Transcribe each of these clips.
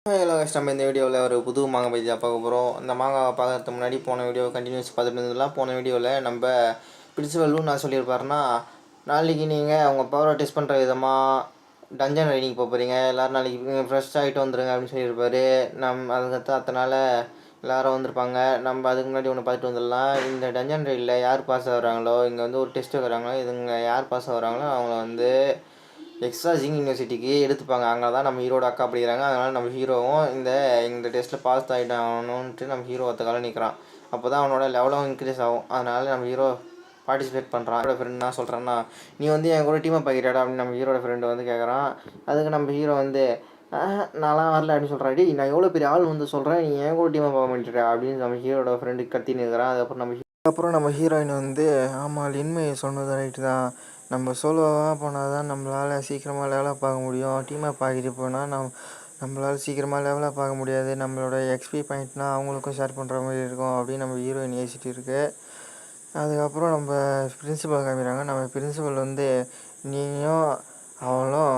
Hello guys, நம்ம இந்த வீடியோவில் ஒரு புது மாங்காய் பற்றி தான் பார்க்க போகிறோம். இந்த மாங்காய் பார்க்கறதுக்கு முன்னாடி போன வீடியோ கண்டினியூஸ் பார்த்துட்டு இருந்ததுலாம். போன வீடியோவில் நம்ம பிரின்சிபல் நான் சொல்லியிருப்பாருன்னா, நாளைக்கு நீங்கள் உங்கள் பவரை டெஸ்ட் பண்ணுற விதமாக டஞ்சன் ரைடிங் போக போகிறீங்க, எல்லோரும் நாளைக்கு ஃப்ரெஷ் ஆகிட்டு வந்துடுங்க அப்படின்னு சொல்லியிருப்பாரு. அதுக்கடுத்து அத்தனால எல்லோரும் வந்திருப்பாங்க. நம்ம அதுக்கு முன்னாடி ஒன்று பார்த்துட்டு வந்துடலாம். இந்த டஞ்சன் ரைடில் யார் பாஸ் ஆகுறாங்களோ, இங்கே வந்து ஒரு டெஸ்ட் வைக்கிறாங்களோ, இதுங்க யார் பாஸ் ஆகுறாங்களோ அவங்கள வந்து எக்ஸ்ட்ரா ஜிங் யூனிவர்சிட்டிக்கு எடுத்துப்பாங்க. அங்கே தான் நம்ம ஹீரோட அக்கா படிக்கிறாங்க. அதனால் நம்ம ஹீரோவும் இந்த டெஸ்ட்டில் பாஸ் ஆகிட்டாகணுன்ட்டு நம்ம ஹீரோ ஒருத்தக்கால நிற்கிறான். அப்போ தான் அவனோட லெவலும் இன்க்ரீஸ் ஆகும். அதனால் நம்ம ஹீரோ பார்ட்டிசிபேட் பண்ணுறான். ஹீரோட ஃப்ரெண்ட் என்ன சொல்கிறான்னா, நீ வந்து என் கூட டீமை பார்க்கிறாடா அப்படின்னு நம்ம ஹீரோட ஃப்ரெண்டு வந்து கேட்குறான். அதுக்கு நம்ம ஹீரோ வந்து நான்லாம் வரல அப்படின்னு சொல்கிறாடி. நான் எவ்வளோ பெரிய ஆள் வந்து சொல்கிறேன், நீ என் கூட டீமை பார்க்க மாட்டேற அப்படின்னு நம்ம ஹீரோட ஃப்ரெண்டு கத்தின்னு இருக்கிறான். அதுக்கப்புறம் நம்ம ஹீரோயின் வந்து, ஆமாம் லின்மை சொன்னது ரைட்டு தான், நம்ம சோலோவாக போனால் தான் நம்மளால் சீக்கிரமாக லெவலாக பார்க்க முடியும். டீமாக பார்க்கிட்டு போனால் நம்மளால் சீக்கிரமாக லெவலாக பார்க்க முடியாது. நம்மளோட எக்ஸ்பி பாயிண்ட்னால் அவங்களுக்கும் ஷேர் பண்ணுற மாதிரி இருக்கும் அப்படின்னு நம்ம ஹீரோயின் யோசிச்சுட்டு இருக்கு. அதுக்கப்புறம் நம்ம பிரின்சிபல் காமிக்கிறாங்க. நம்ம பிரின்சிபல் வந்து, நீயும் அவளும்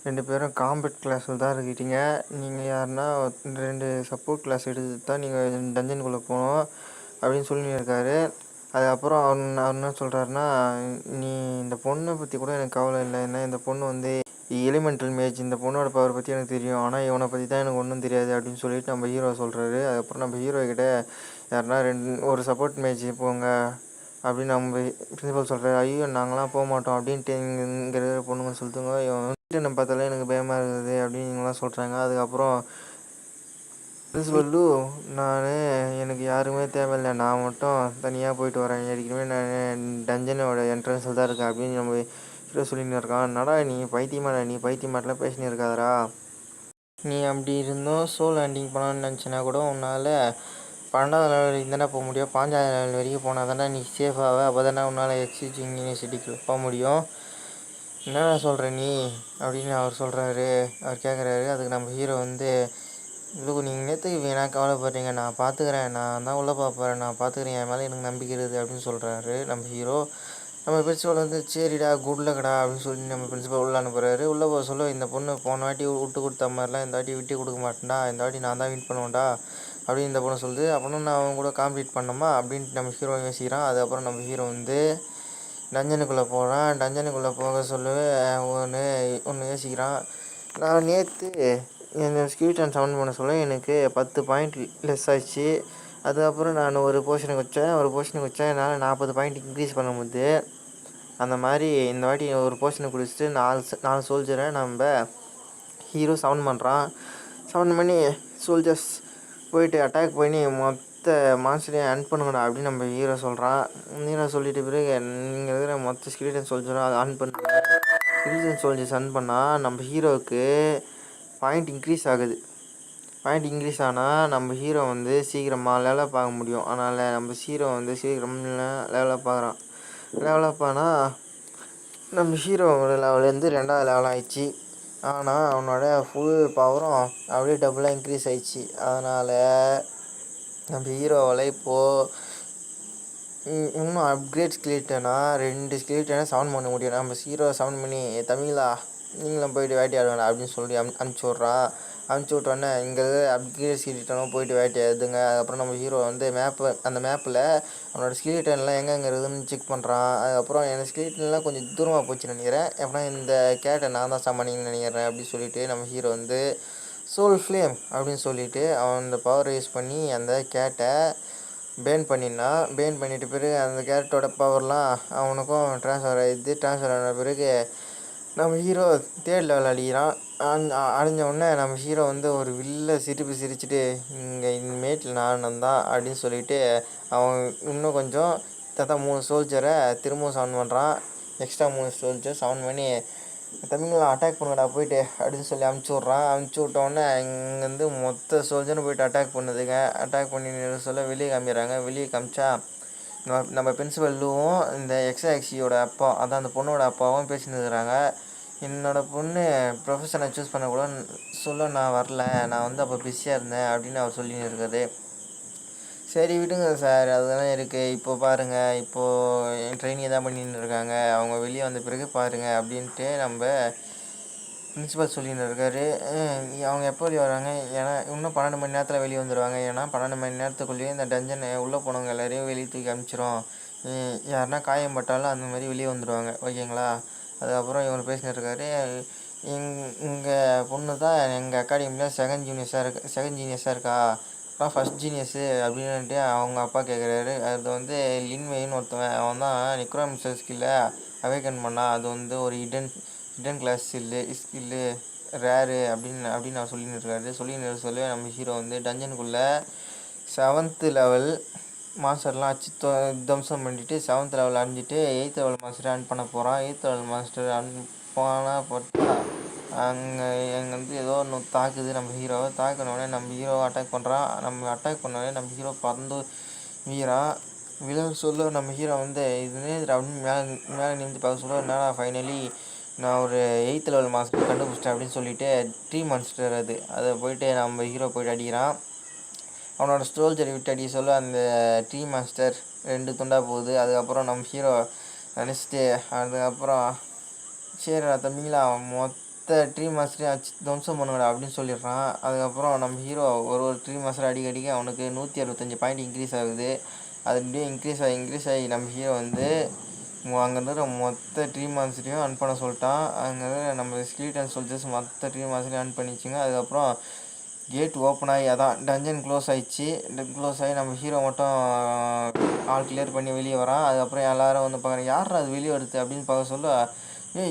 2 பேரும் காம்பட் கிளாஸில் தான் இருக்கீங்க. நீங்கள் யாருன்னா 2 சப்போர்ட் கிளாஸ் எடுத்து தான் நீங்கள் டஞ்சனுக்குள்ளே போகணும் அப்படின்னு சொல்லி இருக்காரு. அதுக்கப்புறம் அவர் என்ன சொல்கிறாருன்னா, நீ இந்த பொண்ணை பற்றி கூட எனக்கு கவலை இல்லை. ஏன்னா இந்த பொண்ணு வந்து எலிமெண்டல் மேஜ், இந்த பொண்ணோட பவர் பற்றி எனக்கு தெரியும். ஆனால் இவனை பற்றி தான் எனக்கு ஒன்றும் தெரியாது அப்படின்னு சொல்லிட்டு நம்ம ஹீரோ சொல்கிறாரு. அதுக்கப்புறம் நம்ம ஹீரோ கிட்ட யாருன்னா ஒரு சப்போர்ட் மேட்ச் போங்க அப்படின்னு நம்ம பிரின்சிபல் சொல்கிறாரு. ஐயோ நாங்களாம் போக மாட்டோம் அப்படின்ட்டு இங்கே இருக்கிற பொண்ணுங்க சொல்லிட்டுங்க, இவன் நம்ம பார்த்தாலே எனக்கு பயமாக இருக்குது அப்படின்னு இவங்களாம் சொல்கிறாங்க. அதுக்கப்புறம் பிரின்சிபல்லு, எனக்கு யாருமே தேவையில்லை, நான் மட்டும் தனியாக போயிட்டு வரேன், ஏற்கனவே நான் டஞ்சனோட என்ட்ரன்ஸில் தான் இருக்கேன் அப்படின்னு நம்ம ஹீரோ சொல்லின்னு இருக்கான். நடா நீ பைத்தியமாட்டெலாம் பேசினு இருக்காதரா, நீ அப்படி இருந்தும் சோல் லேண்டிங் பண்ணணும்னு நினச்சினா கூட உன்னால் 12வது லெவல் வரைக்கும் தானே போக முடியும். 15வது லெவல் வரைக்கும் போனால் தானே நீ சேஃபாக, அப்போ தானே உன்னால் எக்ஸிஜிங் யூனிவர்சிட்டிக்கு போக முடியும். என்னடா சொல்கிற நீ அப்படின்னு அவர் சொல்கிறாரு. அவர் கேட்குறாரு. அதுக்கு நம்ம ஹீரோ வந்து, இல்லை நீங்கள் நேற்றுக்கு வேணால் கவலைப்படுறீங்க, நான் பார்த்துக்கிறேன், நான் தான் உள்ளே பார்ப்பேன், நான் பார்த்துக்கிறேன், என் மேலே எனக்கு நம்பிக்கை இருக்குது அப்படின்னு சொல்கிறாரு நம்ம ஹீரோ. நம்ம பிரின்சிபல் வந்து, சரிடா குட் லக்கடா அப்படின்னு சொல்லி நம்ம பிரின்சிபல் உள்ளே அனுப்புகிறாரு. உள்ளே போக சொல்ல, இந்த பொண்ணு போன வாட்டி விட்டு கொடுத்த மாதிரிலாம் இந்த வாட்டி விட்டு கொடுக்க மாட்டேன்டா, இந்த வாட்டி நான் தான் வின் பண்ணுவேன்டா அப்படின்னு இந்த பொண்ணு சொல்லுது. அப்புறம் நான் அவங்க கூட காம்ப்ளீட் பண்ணோமா அப்படின்ட்டு நம்ம ஹீரோ யோசிக்கிறான். அதுக்கப்புறம் நம்ம ஹீரோ வந்து டஞ்சனுக்குள்ளே போகிறான். டஞ்சனுக்குள்ளே போக சொல்ல ஒன்று யோசிக்கிறான். நான் நேற்று என்னை ஸ்கீட்டன் சவுண்ட் பண்ண சொல்ல எனக்கு 10 பாயிண்ட் லெஸ் ஆச்சு. அதுக்கப்புறம் நான் ஒரு போர்ஷனுக்கு வச்சேன் என்னால் 40 பாயிண்ட் இன்க்ரீஸ் பண்ண முடியுது. அந்த மாதிரி இந்த வாட்டி ஒரு போர்ஷனை குடிச்சிட்டு 4 சோல்ஜரை நம்ம ஹீரோ சவுண்ட் பண்ணுறான். சவுண்ட் பண்ணி சோல்ஜர்ஸ் போயிட்டு அட்டாக் பண்ணி மொத்த மான்ஸ்டரையும் அன் பண்ணுங்கடா அப்படின்னு நம்ம ஹீரோ சொல்கிறான். ஹீரோ சொல்லிட்டு பிறகு நீங்கள் இருக்கிற மொத்த ஸ்கிலிட்டன் சோல்ஜரும் அதை ஆன் பண்ணுங்க. ஸ்கிலிட்டன் சோல்ஜர்ஸ் அன் பண்ணால் நம்ம ஹீரோவுக்கு பாயிண்ட் இன்க்ரீஸ் ஆகுது. பாயிண்ட் இன்க்ரீஸ் ஆனால் நம்ம ஹீரோ வந்து சீக்கிரமாக லெவலப் ஆக முடியும். அதனால் நம்ம ஹீரோ வந்து சீக்கிரமாக லெவலப் ஆகிறான். லெவலப் ஆனால் நம்ம ஹீரோவோட லெவலேருந்து 2வது லெவல் ஆகிடுச்சு. ஆனால் அவனோட ஃபுல் பவரும் அப்படியே டபுளாக இன்க்ரீஸ் ஆகிடுச்சு. அதனால் நம்ம ஹீரோவால் இப்போது இன்னும் அப்கிரேட் ஸ்கிலிட்டனா 2 ஸ்கிலிட்டனை சவுண்ட் பண்ண முடியும். நம்ம ஹீரோ சவுண்ட் பண்ணி, தமிழா நீங்களும் போயிட்டு வேட்டையாடுவேன் அப்படின்னு சொல்லி அனுப்பிச்சி விட்றான். அனுப்பிச்சி விட்டோன்னே இங்கே அப்கிரேட் ஸ்கிலிட்டனும் போயிட்டு வேட்டையாடுதுங்க. அதுக்கப்புறம் நம்ம ஹீரோ வந்து அந்த மேப்பில் அவனோட ஸ்கிலிட்டன்லாம் எங்கெங்கே இருக்குதுன்னு செக் பண்ணுறான். அதுக்கப்புறம் எனக்கு ஸ்கிலிட்டன்லாம் கொஞ்சம் தூரமாக போச்சு நினைக்கிறேன், எப்படின்னா இந்த கேட்டை நான் தான் சமாளிங்கன்னு நினைக்கிறேன் அப்படின்னு சொல்லிட்டு நம்ம ஹீரோ வந்து சோல் ஃப்ளேம் அப்படின்னு சொல்லிவிட்டு அவன் அந்த பவரை யூஸ் பண்ணி அந்த கேட்டை பேன் பண்ணிட்ட பிறகு அந்த கேரக்டரோட பவர்லாம் அவனுக்கும் ட்ரான்ஸ்ஃபர் ஆகிடுது. ட்ரான்ஸ்ஃபர் ஆன பிறகு நம்ம ஹீரோ 3rd லெவல் அடிக்கிறான். அடைஞ்ச உடனே நம்ம ஹீரோ வந்து ஒரு சிரிச்சுட்டு, இங்கே இனிமேட்டில் நான் தான் அப்படின்னு சொல்லிவிட்டு அவன் இன்னும் கொஞ்சம் 3 சோல்ஜரை திரும்பவும் சவுண்ட் பண்ணுறான். எக்ஸ்ட்ரா 3 சோல்ஜர் சவுண்ட் பண்ணி, தமிழ்லாம் அட்டாக் பண்ணுங்கடா போயிட்டு அப்படின்னு சொல்லி அமுச்சு விட்டோன்னே இங்கேருந்து மொத்த சோல்ஜரும் போயிட்டு அட்டாக் பண்ணுதுங்க. அட்டாக் பண்ணி சொல்ல வெளியே காமிக்கிறாங்க. வெளியே காமிச்சா நம்ம பிரின்சிபல்லும் இந்த எக்ஸாக்சியோட அப்பா, அதான் அந்த பொண்ணோட அப்பாவும் பேசின்னு இருக்கிறாங்க. என்னோடய பொண்ணு ப்ரொஃபஷனை சூஸ் பண்ண கூட சொல்ல நான் வரல, நான் வந்து அப்போ பிஸியாக இருந்தேன் அப்படின்னு அவர் சொல்லின்னு இருக்காரு. சரி விடுங்க சார், அதெல்லாம் இருக்குது, இப்போது பாருங்கள், இப்போது ட்ரைனிங் தான் பண்ணின்னு இருக்காங்க, அவங்க வெளியே வந்த பிறகு பாருங்கள் அப்படின்ட்டு நம்ம பிரின்சிபல் சொல்லின்னு இருக்காரு. அவங்க எப்போ வெளியே வராங்க? ஏன்னா இன்னும் 12 மணி நேரத்தில் வெளியே வந்துடுவாங்க. ஏன்னா 12 மணி நேரத்துக்குள்ளேயே இந்த டஞ்சனை உள்ளே போனவங்க எல்லாரையும் வெளியே தூக்கி அனுப்பிச்சிரும். யாருன்னா காயம்பட்டாலும் அந்த மாதிரி வெளியே வந்துடுவாங்க. ஓகேங்களா? அதுக்கப்புறம் இவர் பேசின்னு இருக்காரு. எங்கள் பொண்ணு தான் எங்கள் அகாடமியில் செகண்ட் ஜீனியஸாக இருக்கா. அப்புறம் ஃபஸ்ட் ஜீனியஸு அப்படின்ட்டு அவங்க அப்பா கேட்குறாரு. அது வந்து லின்வெயின்னு ஒருத்தவன், அவன் தான் நிக்ரோமிசர் ஸ்கில்லை அவேக்கன் பண்ணான். அது வந்து ஒரு ஹிடன் கிளாஸ் ஸ்கில்லு ரேரு அப்படின்னு நான் சொல்லின்னு சொல்லவே நம்ம ஹீரோ வந்து டஞ்சனுக்குள்ளே 7th லெவல் மாஸ்டர்லாம் அடிச்சு தம்சம் பண்ணிவிட்டு 7th லெவல் அடைஞ்சிட்டு 8th லெவல் மாஸ்டர் அன் பண்ண போகிறான். 8th லெவல் மாஸ்டர் அன் போனால் பார்த்தா அங்கே வந்து ஏதோ ஒன்று தாக்குது நம்ம ஹீரோவை. தாக்கினோடனே நம்ம ஹீரோவை அட்டாக் பண்ணுறான். அட்டாக் பண்ணோடனே நம்ம ஹீரோ பறந்து வீரான். சொல்ல நம்ம ஹீரோ வந்து இதுனே அப்படின்னு மேலே நிமிந்து பார்க்க சொல்ல, என்னடா ஃபைனலி நான் ஒரு 8th லெவல் மாஸ்டர் கண்டுபிடிச்சிட்டேன் அப்படின்னு சொல்லிட்டு ட்ரீ மான்ஸ்டர் அதை போயிட்டு நம்ம ஹீரோ போயிட்டு அடிக்கிறான். அவனோட ஸ்டோல்ஜரை விட்டு அடிக்க சொல்ல அந்த ட்ரீ மாஸ்டர் 2 துண்டாக போகுது. அதுக்கப்புறம் நம்ம ஹீரோ நினச்சிட்டு அதுக்கப்புறம் சரிடா தம்பிங்களா மொத்த ட்ரீ மாஸ்டரையும் அடிச்சு துவம்சம் பண்ணுங்கடா அப்படின்னு சொல்லிடுறான். அதுக்கப்புறம் நம்ம ஹீரோ ஒரு ட்ரீ மாஸ்டர் அடிக்க அவனுக்கு 165 பாயிண்ட் இன்க்ரீஸ் ஆகுது. அது அப்படியே இன்க்ரீஸ் ஆகி நம்ம ஹீரோ வந்து அங்கேருந்து மொத்த ட்ரீ மான்ஸ்டரையும் அன் பண்ண சொல்லிட்டான். அங்கே நம்ம ஸ்கெலிட்டன் சோல்ஜர்ஸ் மொத்த ட்ரீ மான்ஸ்டரையும் அன் பண்ணிச்சுங்க. அதுக்கப்புறம் கேட் ஓப்பன் ஆகி அதான் டஞ்சன் க்ளோஸ் ஆகி நம்ம ஹீரோ மட்டும் ஆல் கிளியர் பண்ணி வெளியே வரான். அதுக்கப்புறம் எல்லோரும் வந்து பார்க்குறேன், யார் அது வெளியே வருது அப்படின்னு பார்க்க சொல்ல,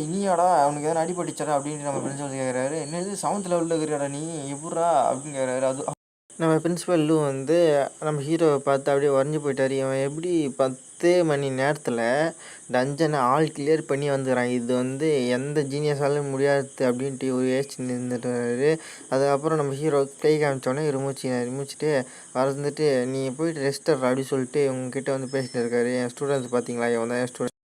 இனியாடா அவனுக்கு எதனா அடிபட்டுச்சாடா அப்படின்ட்டு நம்ம பிரின்சிபல் கேட்குறாரு. என்னது 7th லெவலில் இருக்கிறாடா நீ எப்பட்றா அப்படின்னு கேட்குறாரு. அது நம்ம பிரின்சிபலும் வந்து நம்ம ஹீரோவை பார்த்து அப்படியே உறைஞ்சி போயிட்டார். இவன் எப்படி 10 மணி நேரத்தில் டஞ்சனை ஆல் கிளியர் பண்ணி வந்துக்கிறான், இது வந்து எந்த ஜீனியஸாலும் முடியாது அப்படின்ட்டு ஒரு யோசிச்சு நின்றுட்டாரு. அதுக்கப்புறம் நம்ம ஹீரோ கை காமிச்சோடனே இருமுச்சிட்டு வந்துட்டு நீ போயிட்டு ரெஸ்டர் அப்படின்னு சொல்லிட்டு இவங்ககிட்ட வந்து பேசிட்டு இருக்காரு. என் ஸ்டூடெண்ட்ஸ் பார்த்தீங்களா, இவன் தான் என் ஸ்டூடெண்ட்.